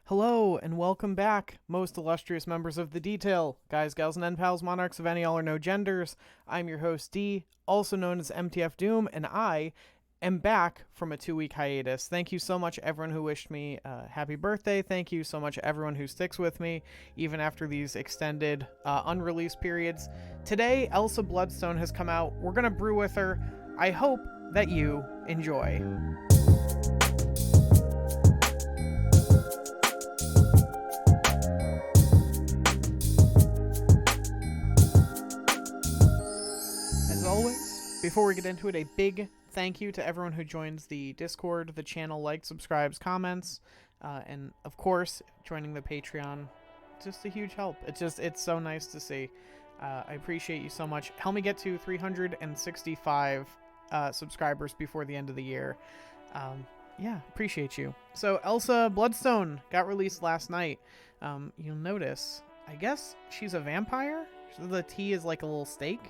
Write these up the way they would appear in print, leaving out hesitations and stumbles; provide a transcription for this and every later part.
Hello, and welcome back, most illustrious members of the Detail. Guys, gals, and N-Pals, monarchs of any, all, or no genders. I'm your host, D, also known as MtF DOOM, and I am back from a 2-week hiatus. Thank you so much, everyone who wished me happy birthday. Thank you so much, everyone who sticks with me, even after these extended, unreleased periods. Today, Elsa Bloodstone has come out. We're going to brew with her. I hope that you enjoy. Always, before we get into it, a big thank you to everyone who joins the Discord, the channel, likes, subscribes, comments, and of course, joining the Patreon. Just a huge help. It's so nice to see. I appreciate you so much. Help me get to 365 subscribers before the end of the year. Yeah, appreciate you. So, Elsa Bloodstone got released last night. You'll notice, I guess she's a vampire? The T is like a little stake.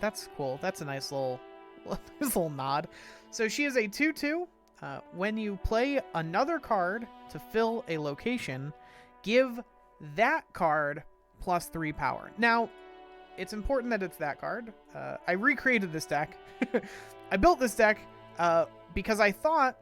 That's cool. That's a nice little nod. So she is a 2/2. When you play another card to fill a location, give that card +3 power. Now, it's important that it's that card. I recreated this deck. I built this deck because I thought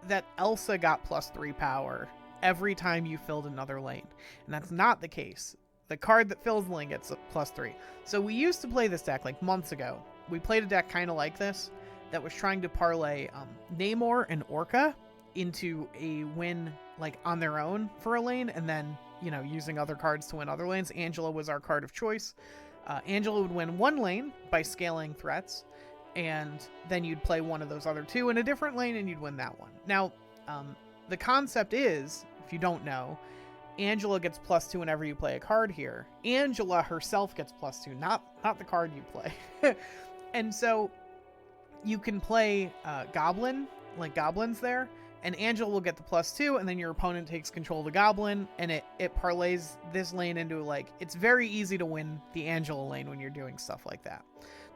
that Elsa got +3 power every time you filled another lane, and that's not the case. The card that fills the lane gets a +3. So we used to play this deck like months ago. We played a deck kind of like this that was trying to parlay Namor and Orca into a win like on their own for a lane, and then, you know, using other cards to win other lanes. Angela was our card of choice. Angela would win one lane by scaling threats, and then you'd play one of those other two in a different lane and you'd win that one. Now, the concept is, if you don't know, Angela gets +2 whenever you play a card here. Angela herself gets +2, not the card you play. And so you can play Goblin, like Goblin's there, and Angela will get the +2, and then your opponent takes control of the Goblin, and it parlays this lane into, like, it's very easy to win the Angela lane when you're doing stuff like that.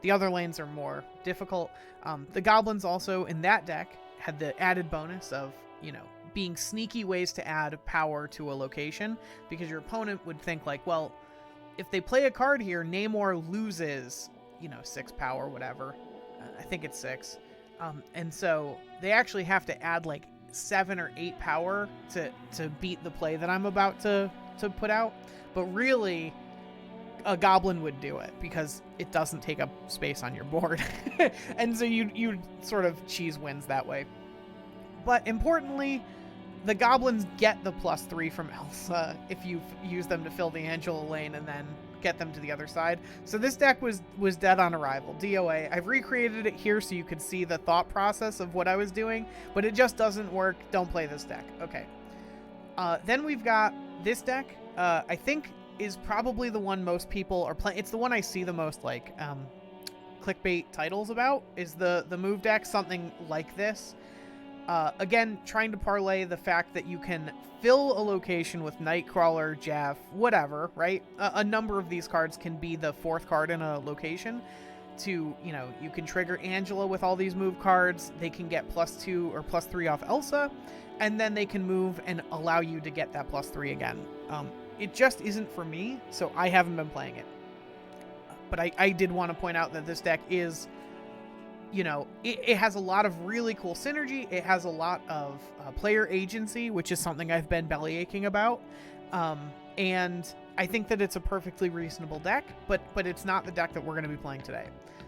The other lanes are more difficult. The Goblins also, in that deck, had the added bonus of, you know, being sneaky ways to add power to a location, because your opponent would think like, well, if they play a card here, Namor loses, you know, 6 power, whatever. I think it's 6. And so they actually have to add like 7 or 8 power to beat the play that I'm about to put out. But really, a Goblin would do it because it doesn't take up space on your board. And so you sort of cheese wins that way. But importantly, the Goblins get the +3 from Elsa if you use them to fill the Angela lane and then get them to the other side. So this deck was dead on arrival. DOA. I've recreated it here so you could see the thought process of what I was doing, but it just doesn't work. Don't play this deck. Okay. Then we've got this deck. I think is probably the one most people are playing. It's the one I see the most like clickbait titles about, is the move deck, something like this. Again, trying to parlay the fact that you can fill a location with Nightcrawler, Jeff, whatever, right? A number of these cards can be the 4th card in a location to, you know, you can trigger Angela with all these move cards. They can get +2 or +3 off Elsa, and then they can move and allow you to get that +3 again. It just isn't for me, so I haven't been playing it. But I did want to point out that this deck is, you know, it has a lot of really cool synergy. It has a lot of player agency, which is something I've been bellyaching about. And I think that it's a perfectly reasonable deck, but it's not the deck that we're going to be playing today.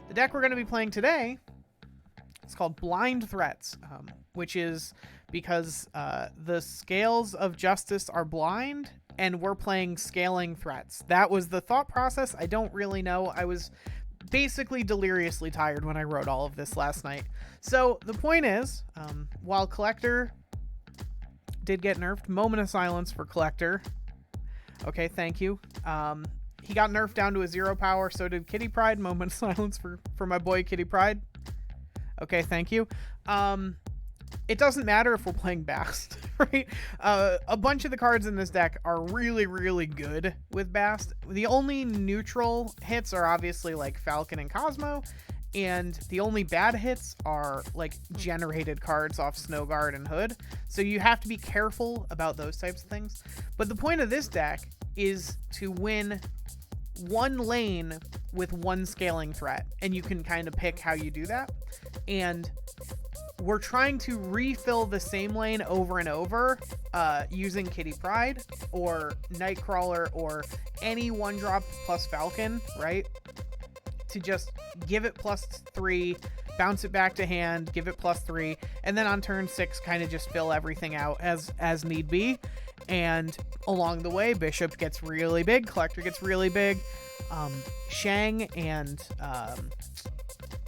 The deck we're going to be playing today is called Blind Threats, which is because the scales of justice are blind, and we're playing scaling threats. That was the thought process. I don't really know. I was basically deliriously tired when I wrote all of this last night. So the point is, while Collector did get nerfed, moment of silence for Collector. Okay, thank you. He got nerfed down to a 0 power, so did Kitty Pryde. Moment of silence for my boy Kitty Pryde. Okay, thank you. It doesn't matter if we're playing Bast, right? A bunch of the cards in this deck are really, really good with Bast. The only neutral hits are obviously like Falcon and Cosmo, and the only bad hits are like generated cards off Snowguard and Hood. So you have to be careful about those types of things. But the point of this deck is to win one lane with one scaling threat, and you can kind of pick how you do that. And we're trying to refill the same lane over and over using Kitty Pryde or Nightcrawler or any 1-drop plus Falcon, right? To just give it +3, bounce it back to hand, give it +3, and then on turn 6 kind of just fill everything out as need be. And along the way, Bishop gets really big, Collector gets really big, Shang and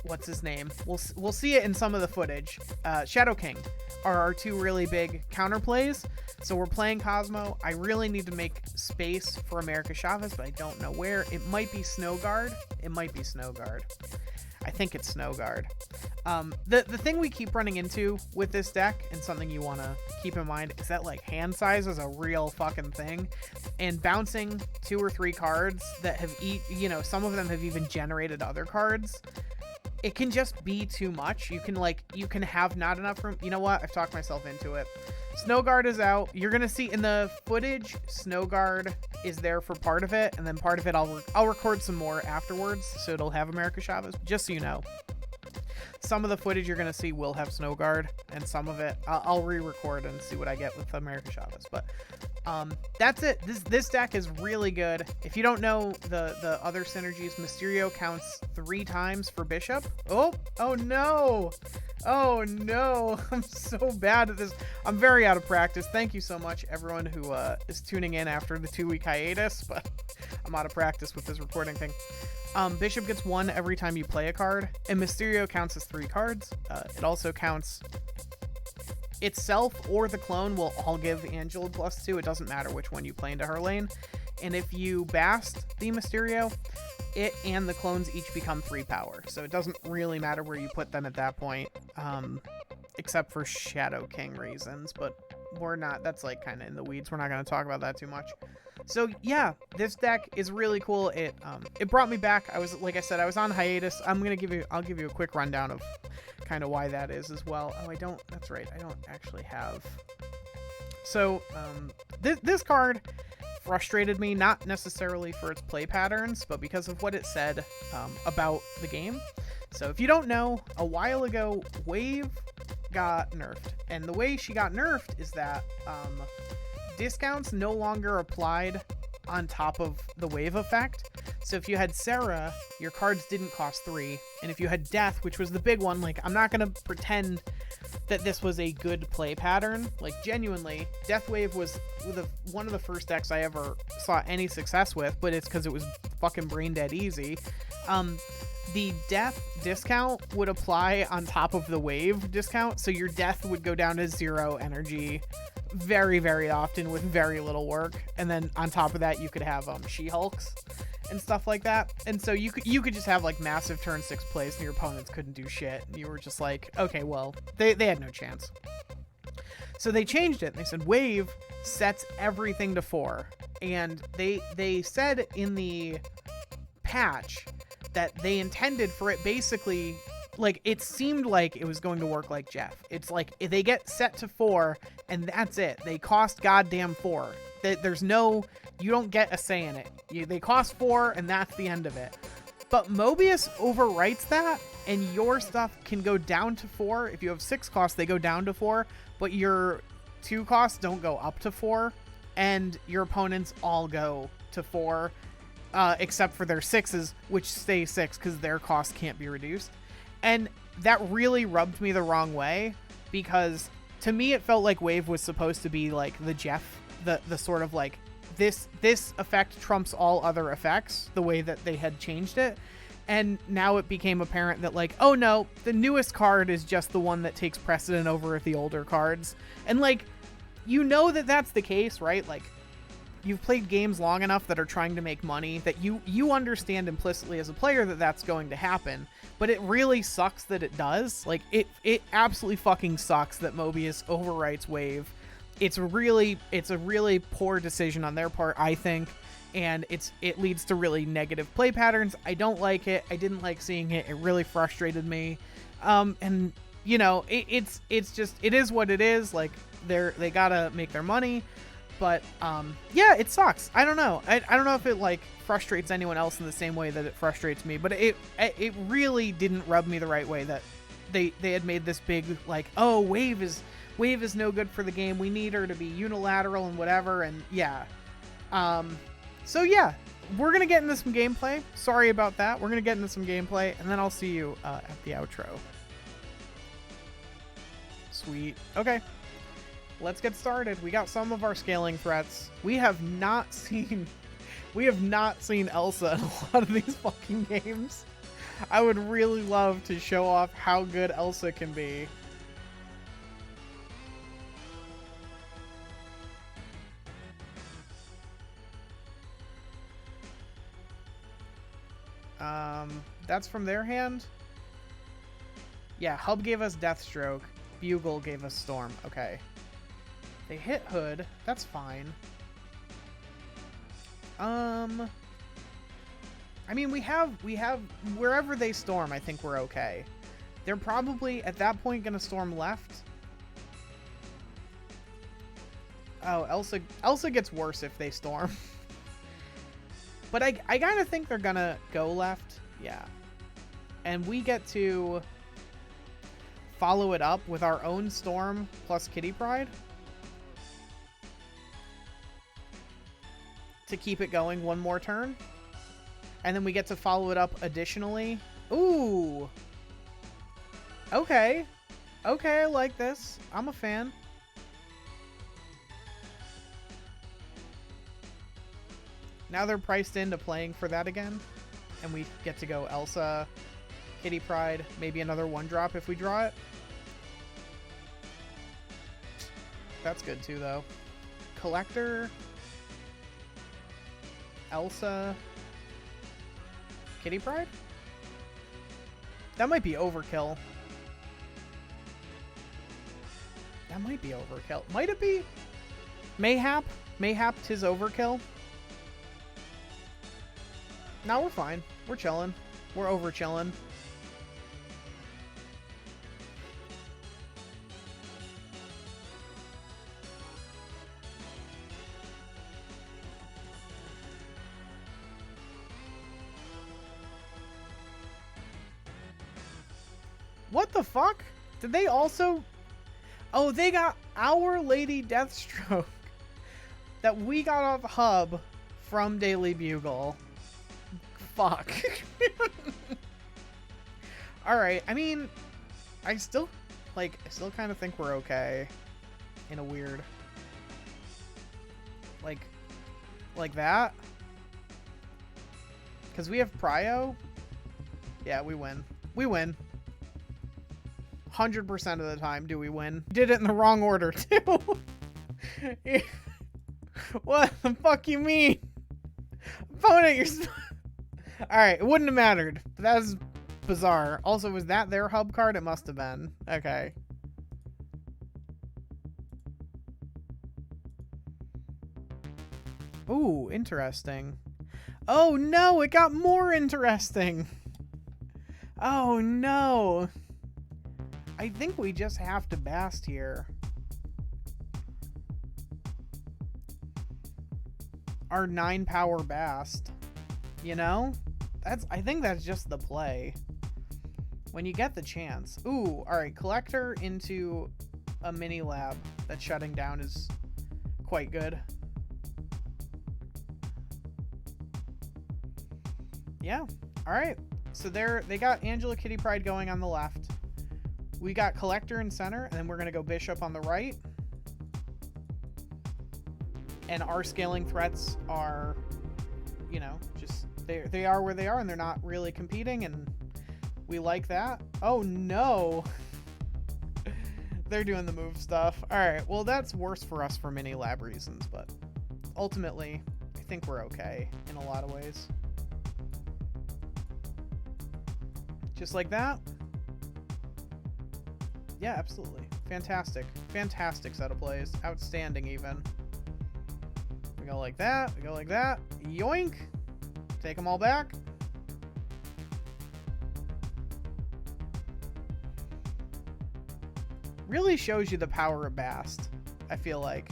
what's his name? We'll see it in some of the footage. Shadow King are our two really big counterplays. So we're playing Cosmo. I really need to make space for America Chavez, but I don't know where. It might be Snowguard. It might be Snowguard. I think it's Snowguard. The thing we keep running into with this deck, and something you want to keep in mind, is that like hand size is a real fucking thing, and bouncing 2 or 3 cards that have some of them have even generated other cards. It can just be too much. You can have not enough room. You know what? I've talked myself into it. Snowguard is out. You're gonna see in the footage, Snowguard is there for part of it, and then part of it I'll record some more afterwards, so it'll have America Chavez. Just so you know, some of the footage you're gonna see will have Snowguard, and some of it I'll re-record and see what I get with America Chavez. But that's it. This deck is really good. If you don't know the other synergies, Mysterio counts 3 times for Bishop. Oh no. Oh no. I'm so bad at this. I'm very out of practice. Thank you so much, everyone who is tuning in after the 2-week hiatus, but I'm out of practice with this recording thing. Bishop gets 1 every time you play a card, and Mysterio counts as 3 cards. It also counts itself or the clone will all give Angela +2. It doesn't matter which one you play into her lane. And if you bast the Mysterio, it and the clones each become 3 power. So it doesn't really matter where you put them at that point, except for Shadow King reasons. But we're not, that's like kind of in the weeds. We're not going to talk about that too much. So yeah, this deck is really cool. It brought me back. Like I said, I was on hiatus. I'll give you a quick rundown of kind of why that is as well. Oh, that's right. I don't actually have. So this card frustrated me, not necessarily for its play patterns, but because of what it said about the game. So if you don't know, a while ago, Wave got nerfed, and the way she got nerfed is that discounts no longer applied on top of the wave effect. So if you had Sera, your cards didn't cost 3, and if you had Death, which was the big one, like, I'm not gonna pretend that this was a good play pattern. Like, genuinely, Death Wave was one of the first decks I ever saw any success with, but it's because it was fucking brain dead easy. The Death discount would apply on top of the Wave discount, so your Death would go down to 0 energy very, very often with very little work, and then on top of that you could have She-Hulks and stuff like that. And so you could just have like massive turn 6 plays and your opponents couldn't do shit, and you were just like, okay, well, they had no chance. So they changed it, and they said Wave sets everything to 4, and they said in the patch that they intended for it basically, like, it seemed like it was going to work like Jeff. It's like they get set to 4 and that's it. They cost goddamn 4. There's no, you don't get a say in it. They cost 4 and that's the end of it. But Mobius overwrites that, and your stuff can go down to 4. If you have 6 costs, they go down to 4, but your 2 costs don't go up to 4, and your opponents all go to 4, except for their 6s, which stay 6 because their cost can't be reduced. And that really rubbed me the wrong way, because to me it felt like Wave was supposed to be like the Jeff, the sort of like this effect trumps all other effects, the way that they had changed it. And now it became apparent that, like, oh no, the newest card is just the one that takes precedent over the older cards. And like, you know that that's the case, right? Like, you've played games long enough that are trying to make money that you understand implicitly as a player that that's going to happen. But it really sucks that it does. Like, it absolutely fucking sucks that Mobius overwrites Wave. It's a really poor decision on their part, I think. and it leads to really negative play patterns. I don't like it. I didn't like seeing it. It really frustrated me. And you know, it's just, it is what it is. Like, they gotta make their money. But yeah, it sucks. I don't know. I don't know if it like frustrates anyone else in the same way that it frustrates me, but it really didn't rub me the right way that they had made this big like, oh, Wave is no good for the game. We need her to be unilateral and whatever. And yeah. So yeah, we're gonna get into some gameplay. Sorry about that. We're gonna get into some gameplay, and then I'll see you at the outro. Sweet. Okay. Let's get started. We got some of our scaling threats. We have not seen Elsa in a lot of these fucking games. I would really love to show off how good Elsa can be. That's from their hand? Yeah, Hub gave us Deathstroke. Bugle gave us Storm. Okay. They hit Hood. That's fine. I mean, we have wherever they storm, I think we're okay. They're probably at that point gonna storm left. Oh, Elsa gets worse if they storm. But I kind of think they're gonna go left. Yeah. And we get to follow it up with our own storm plus Kitty Pryde to keep it going one more turn. And then we get to follow it up additionally. Ooh. Okay. Okay, I like this. I'm a fan. Now they're priced into playing for that again. And we get to go Elsa, Kitty Pryde, maybe another 1-drop if we draw it. That's good too, though. Collector, Elsa, Kitty Pryde? That might be overkill. That might be overkill. Might it be? Mayhap? Mayhap 'tis overkill? No, we're fine. We're chilling. We're over chilling. What the fuck? Did they also... Oh, they got Our Lady Deathstroke that we got off Hub from Daily Bugle. Fuck. Alright, I mean, I still kind of think we're okay. In a weird... Like that? Because we have Prio? Yeah, we win. We win. 100% of the time do we win. Did it in the wrong order, too. What the fuck you mean? Opponent, you're... Alright, it wouldn't have mattered. But that was bizarre. Also, was that their hub card? It must have been. Okay. Ooh, interesting. Oh no, it got more interesting. Oh no. I think we just have to Bast here. Our 9-power Bast. You know? I think that's just the play. When you get the chance. Ooh, alright, Collector into a mini lab that's shutting down is quite good. Yeah. Alright. So they got Angela Kitty Pryde going on the left. We got Collector in center, and then we're gonna go Bishop on the right. And our scaling threats are, you know, just they are where they are, and they're not really competing, and we like that. Oh no. They're doing the move stuff. Alright, well that's worse for us for mini lab reasons, but ultimately I think we're okay in a lot of ways. Just like that. Yeah, absolutely. Fantastic. Fantastic set of plays. Outstanding, even. We go like that. We go like that. Yoink. Take them all back. Really shows you the power of Bast, I feel like.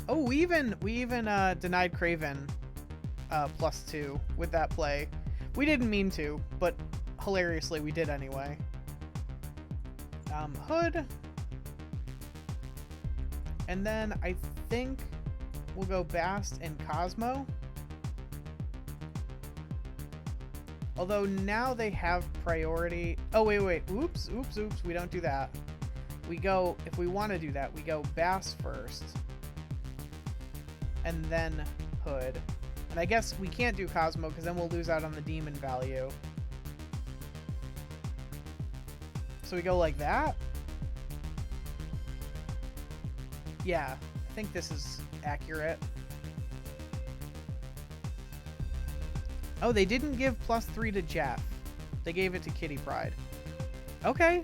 Oh, we even denied Craven +2 with that play. We didn't mean to, but hilariously we did anyway. Hood. And then I think we'll go Bast and Cosmo. Although now they have priority. Oh, wait. Oops. We don't do that. We go, if we want to do that, we go Bast first. And then Hood. And I guess we can't do Cosmo because then we'll lose out on the demon value. So we go like that. Yeah, I think this is accurate. Oh, they didn't give +3 to Jeff. They gave it to Kitty Pride. Okay.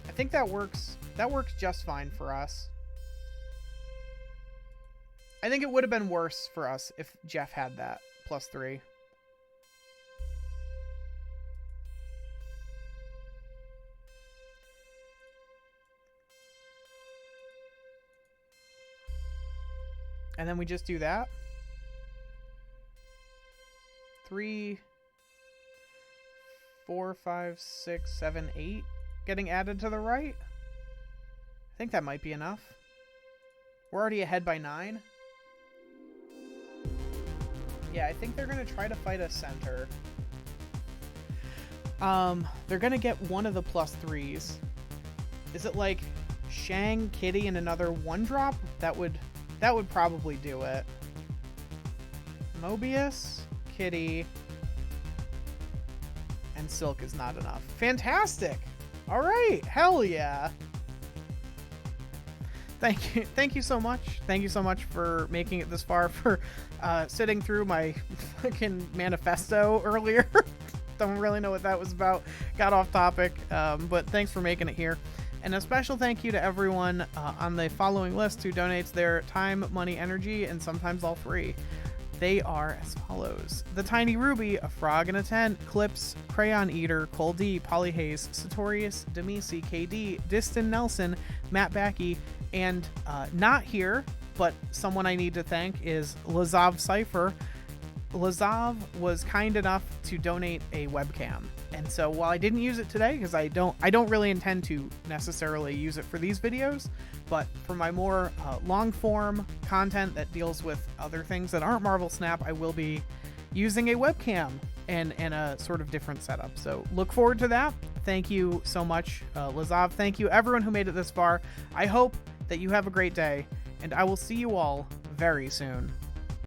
I think that works. That works just fine for us. I think it would have been worse for us if Jeff had that +3. And then we just do that. 3, 4, 5, 6, 7, 8 getting added to the right. I think that might be enough. We're already ahead by 9. Yeah, I think they're going to try to fight a center. They're going to get one of the +3s. Is it like Shang, Kitty, and another 1-drop? That would probably do it. Mobius, Kitty, and Silk is not enough. Fantastic! All right, hell yeah! Thank you so much. Thank you so much for making it this far, for sitting through my fucking manifesto earlier. Don't really know what that was about. Got off topic, but thanks for making it here. And a special thank you to everyone on the following list who donates their time, money, energy, and sometimes all 3. They are as follows: The Tiny Ruby, A Frog in a Tent, Clips, Crayon Eater, Cole D, Polyhaze, Sartorius, Demisi, KD, Diston Nelson, Matt Backey, and not here, but someone I need to thank is Lazav Cypher. Lazav was kind enough to donate a webcam, and so while I didn't use it today because I don't really intend to necessarily use it for these videos, but for my more long form content that deals with other things that aren't Marvel Snap, I will be using a webcam and a sort of different setup. So look forward to that. Thank you so much, Lazav. Thank you everyone who made it this far. I hope that you have a great day, and I will see you all very soon.